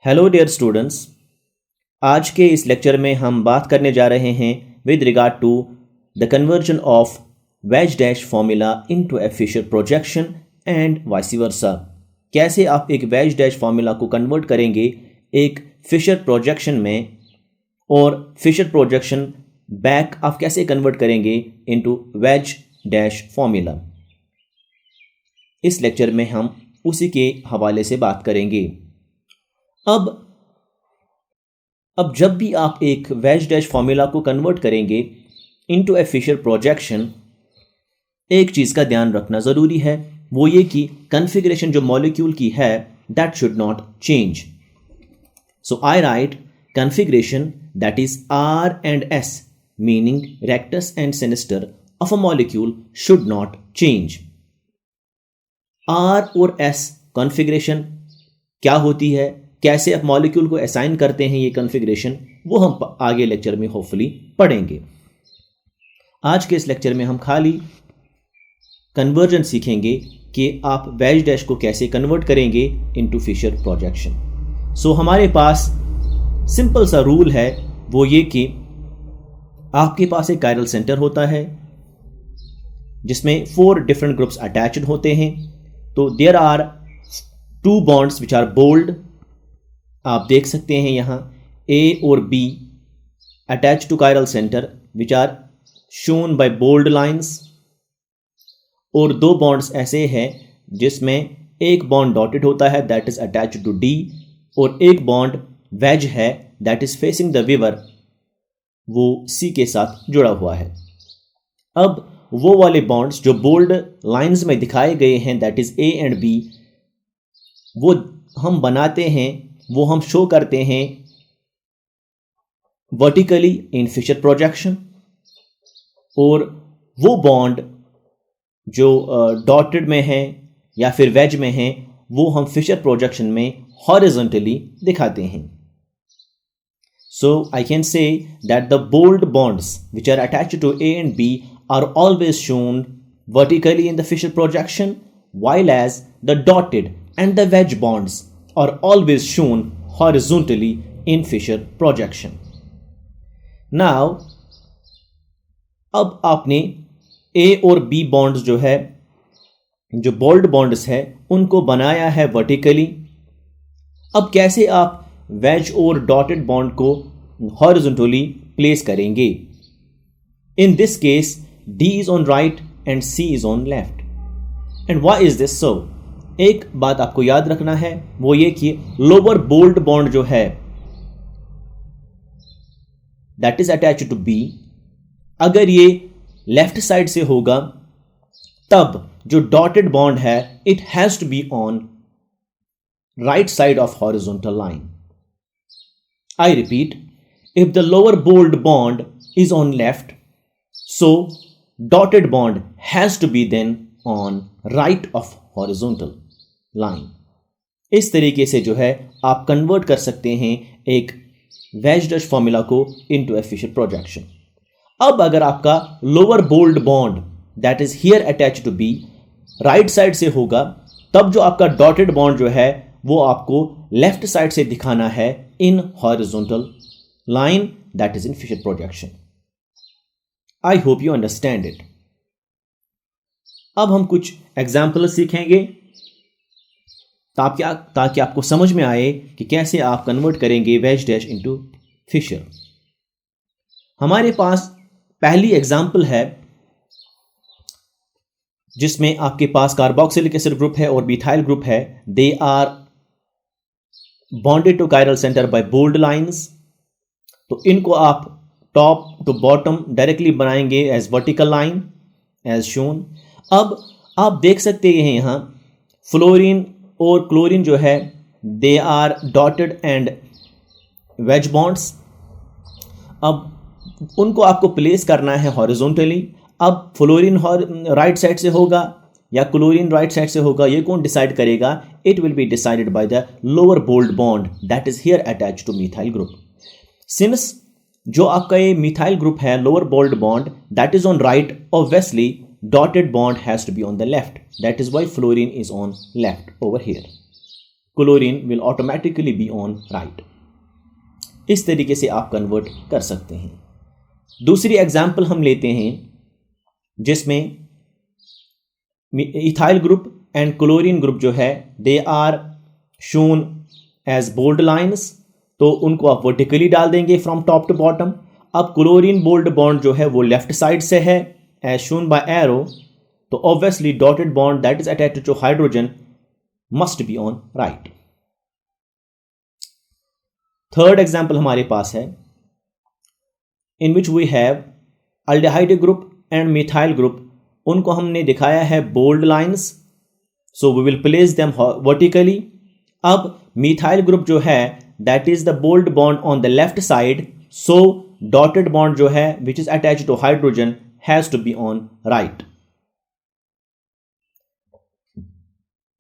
Hello dear students, आज के इस लेक्चर में हम बात करने जा रहे हैं with regard to the conversion of wedge dash formula into a Fischer projection and vice versa. कैसे आप एक वेज डैश फॉर्मूला को कन्वर्ट करेंगे एक फिशर प्रोजेक्शन में, और फिशर प्रोजेक्शन बैक आप कैसे कन्वर्ट करेंगे इनटू वेज डैश फॉर्मूला। इस लेक्चर में हम उसी के हवाले से बात करेंगे। अब जब भी आप एक वेज डैश फॉर्मूला को कन्वर्ट करेंगे इनटू ए फिशर प्रोजेक्शन, एक चीज़ का ध्यान रखना ज़रूरी है, वो ये कि कॉन्फ़िगरेशन जो मॉलिक्यूल की है that should not change. So I right configuration that is R and S, meaning rectus and sinister of a molecule should not change. R और S कॉन्फ़िगरेशन क्या होती है, कैसे आप मॉलिक्यूल को असाइन करते हैं ये कॉन्फ़िगरेशन, वो हम आगे लेक्चर में होपफुली पढ़ेंगे। आज के इस लेक्चर में हम खाली कन्वर्जन सीखेंगे कि आप वेज डैश को कैसे कन्वर्ट करेंगे इनटू फिशर प्रोजेक्शन। सो हमारे पास सिंपल सा रूल है, वो ये कि आपके पास एक कायरल सेंटर होता है जिसमें 4 डिफरेंट ग्रुप्स अटैच्ड होते हैं। तो there are 2 bonds which are bold, आप देख सकते हैं यहाँ A और B attach to chiral centre which are shown by bold lines, और 2 बॉन्ड्स ऐसे हैं जिसमें एक बॉन्ड डॉटेड होता है that is attach to D, और एक बॉन्ड वेज है that is facing the viewer, वो C के साथ जुड़ा हुआ है। अब वो वाले बॉन्ड्स जो बोल्ड लाइंस में दिखाए गए हैं that is A and B, वो हम बनाते हैं, वो हम शो करते हैं वर्टिकली इन फिशर प्रोजेक्शन, और वो बॉन्ड जो डॉटेड में है या फिर वेज में है वो हम फिशर प्रोजेक्शन में हॉरिजॉन्टली दिखाते हैं। So I can say that the bold bonds which are attached to A and B are always shown vertically in the Fisher projection, while as the dotted and the wedge bonds are always shown horizontally in Fisher projection. Now, अब आपने A और B bonds जो है, जो bold bonds है, उनको बनाया है vertically। अब कैसे आप wedge और dotted bond को horizontally place करेंगे? In this case, D is on right and C is on left. And why is this so? एक बात आपको याद रखना है, वो ये कि लोअर बोल्ड बॉन्ड जो है that is attached to B, अगर ये लेफ्ट साइड से होगा तब जो डॉटेड बॉन्ड है it has to be on right side of horizontal line. I repeat, if the lower bold bond is on left, so dotted bond has to be then on right of horizontal line। इस तरीके से जो है आप convert कर सकते हैं एक वेज डैश फॉर्मूला को इनटू ए फिशर प्रोजेक्शन। अब अगर आपका lower bold bond that is here attach to B right side से होगा, तब जो आपका डॉटेड बॉन्ड जो है वो आपको लेफ्ट साइड से दिखाना है in horizontal line that is in Fischer projection. I hope you understand it। अब हम कुछ एग्जाम्पल सीखेंगे ताकि आपको समझ में आए कि कैसे आप कन्वर्ट करेंगे वेज डैश इनटू फिशर। हमारे पास पहली एग्जाम्पल है जिसमें आपके पास कार्बोक्सिलिक एसिड ग्रुप है और मिथाइल ग्रुप है। They are bonded to chiral centre by bold lines. तो इनको आप टॉप टू बॉटम डायरेक्टली बनाएंगे as vertical line as shown. अब आप देख सकते हैं यहाँ फ्लोरीन और क्लोरीन जो है they are dotted and wedge bonds. अब उनको आपको प्लेस करना है हॉरिजॉन्टली। अब फ्लोरीन राइट साइड से होगा या क्लोरीन राइट साइड से होगा, ये कौन डिसाइड करेगा? It will be decided by the lower bold bond that is here attached to methyl group. Since जो आपका ये मिथाइल ग्रुप है lower bold bond that is on right, obviously dotted bond has to be on the left, that is why fluorine is on left over here. Chlorine will automatically be on right. इस तरीके से आप convert कर सकते हैं। दूसरी example हम लेते हैं जिसमें ethyl group and chlorine group जो है they are shown as bold lines, तो उनको आप वर्टिकली डाल देंगे फ्रॉम टॉप टू बॉटम। अब क्लोरीन बोल्ड बॉन्ड जो है वो लेफ्ट साइड से है एज शोन बाय एरो, तो obviously dotted bond that is attached to hydrogen must be on right. Third example हमारे पास है in which we have aldehyde group and methyl group, उनको हमने दिखाया है bold lines, so we will place them vertically. अब methyl group जो है that is the bold bond on the left side, so dotted bond जो है which is attached to hydrogen has to be on right.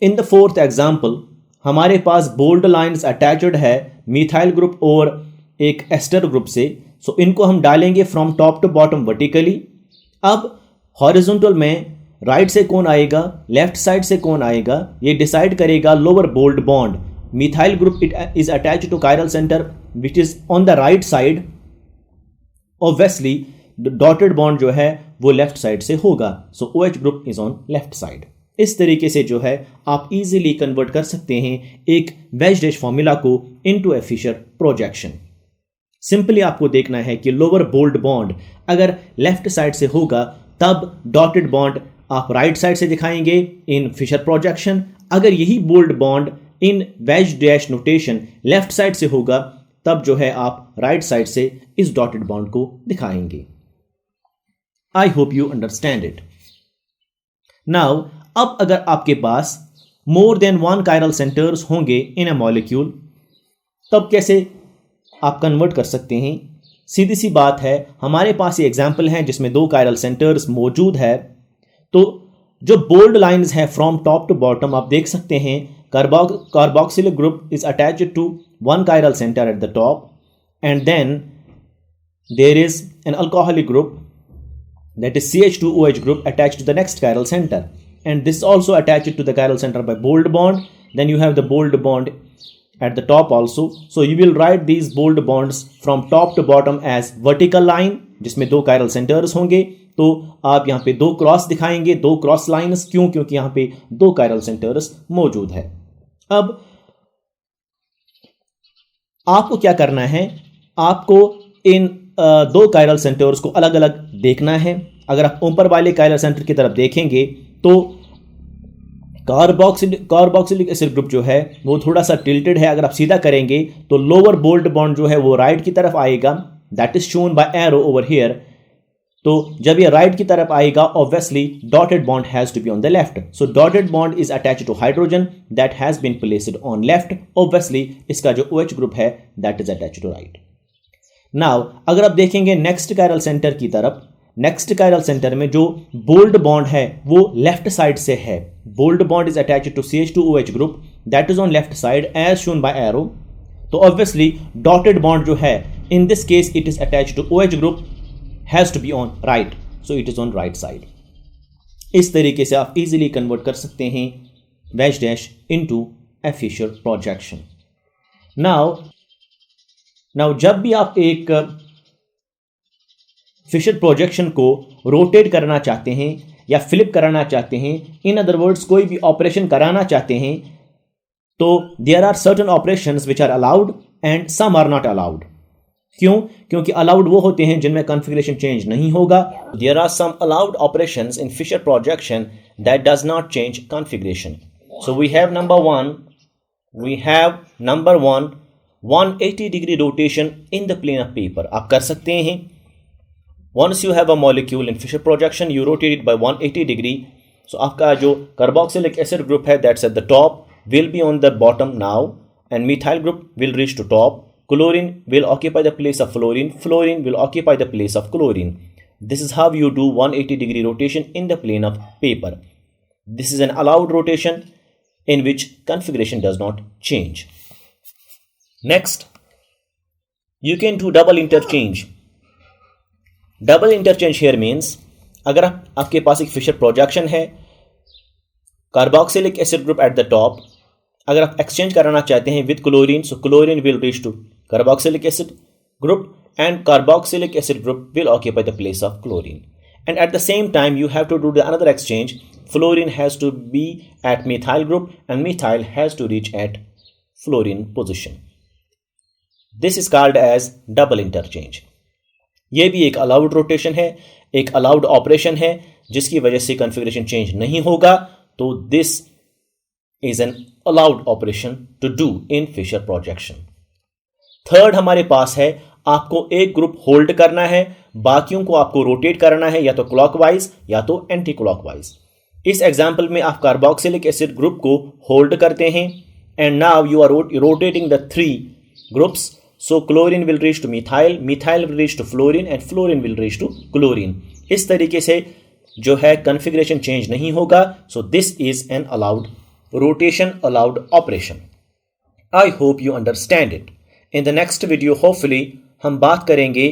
In the fourth example हमारे पास bold lines attached है methyl group और एक ester group से, so इनको हम डालेंगे from top to bottom vertically. अब हॉरिजॉन्टल में राइट से कौन आएगा, लेफ्ट साइड से कौन आएगा, ये डिसाइड करेगा lower bold bond. Methyl group it is attached to chiral centre which is on the right side, obviously dotted bond जो है वो लेफ्ट साइड से होगा, so OH group is on left side. इस तरीके से जो है आप इजीली कन्वर्ट कर सकते हैं एक वेज डैश फॉर्मूला को into a Fischer projection. Simply आपको देखना है कि लोअर बोल्ड बॉन्ड अगर लेफ्ट साइड से होगा तब डॉटेड बॉन्ड आप राइट साइड से दिखाएंगे इन फिशर प्रोजेक्शन। अगर यही bold bond in wedge dash notation left side से होगा तब जो है आप राइट साइड से इस डॉटेड बॉन्ड को दिखाएंगे। I hope you understand it. Now अब अगर आपके पास more than one chiral centers होंगे इन अ मॉलिक्यूल तब कैसे आप कन्वर्ट कर सकते हैं। सीधी सी बात है, हमारे पास ये एग्जाम्पल है जिसमें 2 कायरल सेंटर्स मौजूद है, तो जो बोल्ड लाइंस है फ्रॉम टॉप टू बॉटम आप देख सकते हैं carboxylic group is attached to one chiral centre at the top and then there is an alcoholic group that is CH2OH group attached to the next chiral center, and this also attached to the chiral center by bold bond. Then you have the bold bond at the top also, so you will write these bold bonds from top to bottom as vertical line जिसमें 2 chiral centers होंगे, तो आप यहाँ पे 2 cross दिखाएंगे, 2 cross lines, क्यों? क्योंकि यहाँ पे 2 chiral centers मौजूद है। अब आपको क्या करना है, आपको इन 2 कायरल सेंटर्स को अलग अलग देखना है। अगर आप ऊपर वाले कायरल सेंटर की तरफ देखेंगे तो कार्बोक्सिलिक एसिड ग्रुप जो है वो थोड़ा सा टिल्टेड है। अगर आप सीधा करेंगे तो लोअर बोल्ड बॉन्ड जो है वो राइट की तरफ आएगा, that is shown by arrow over here. तो जब ये राइट की तरफ आएगा obviously dotted bond has to be on the left, so dotted bond is attached to hydrogen that has been placed on left, obviously इसका जो OH group है that is attached to right. Now अगर आप देखेंगे next chiral centre की तरफ, next chiral centre में जो बोल्ड बॉन्ड है वो लेफ्ट साइड से है। Bold bond is attached to CH2OH group that is on left side as shown by arrow, तो ऑब्वियसली डॉटेड बॉन्ड जो है in this case it is attached to OH group has to be on right, so it is on right side. इस तरीके से आप easily convert कर सकते हैं wedge dash into a Fischer projection. Now जब भी आप एक फिशर प्रोजेक्शन को रोटेट करना चाहते हैं या फ्लिप कराना चाहते हैं, इन अदर वर्ड्स कोई भी ऑपरेशन कराना चाहते हैं, तो there are certain operations which are allowed and some are not allowed. क्यों? क्योंकि अलाउड वो होते हैं जिनमें कॉन्फ़िगरेशन चेंज नहीं होगा। There are some allowed operations in Fischer projection that does not change configuration. So we have number one 180 degree rotation in the plane of paper. आप कर सकते हैं। Once you have a molecule in Fisher projection, you rotate it by 180 degree. So आपका जो carboxylic acid group है that's at the top will be on the bottom now, and methyl group will reach to top. Chlorine will occupy the place of fluorine. Fluorine will occupy the place of chlorine. This is how you do 180 degree rotation in the plane of paper. This is an allowed rotation in which configuration does not change. Next, you can do double interchange. Double interchange here means अगर आपके पास एक Fischer projection है, carboxylic acid group at the top, अगर आप exchange कराना चाहते हैं with chlorine, so chlorine will reach to carboxylic acid group and carboxylic acid group will occupy the place of chlorine. And at the same time, you have to do the another exchange. Fluorine has to be at methyl group and methyl has to reach at fluorine position. This is called as double interchange. ये भी एक allowed rotation है, एक allowed operation है, जिसकी वजह से configuration change नहीं होगा. तो this is an allowed operation to do in Fischer projection. Third हमारे पास है, आपको एक ग्रुप होल्ड करना है, बाकियों को आपको रोटेट करना है, या तो क्लॉकवाइज या तो एंटी क्लॉकवाइज. इस एग्जांपल में आप कार्बोक्सिलिक एसिड ग्रुप को होल्ड करते हैं and now you are rotating the 3 groups. So chlorine will reach to methyl, methyl will reach to fluorine and fluorine will reach to chlorine. इस तरीके से जो है कॉन्फ़िगरेशन चेंज नहीं होगा. So this is an allowed rotation, allowed operation. I hope you understand it. In the next video, hopefully, हम बात करेंगे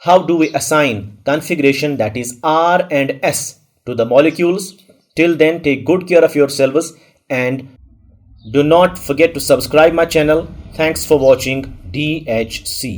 how do we assign configuration that is R and S to the molecules. Till then, take good care of yourselves and do not forget to subscribe my channel. Thanks for watching DHC.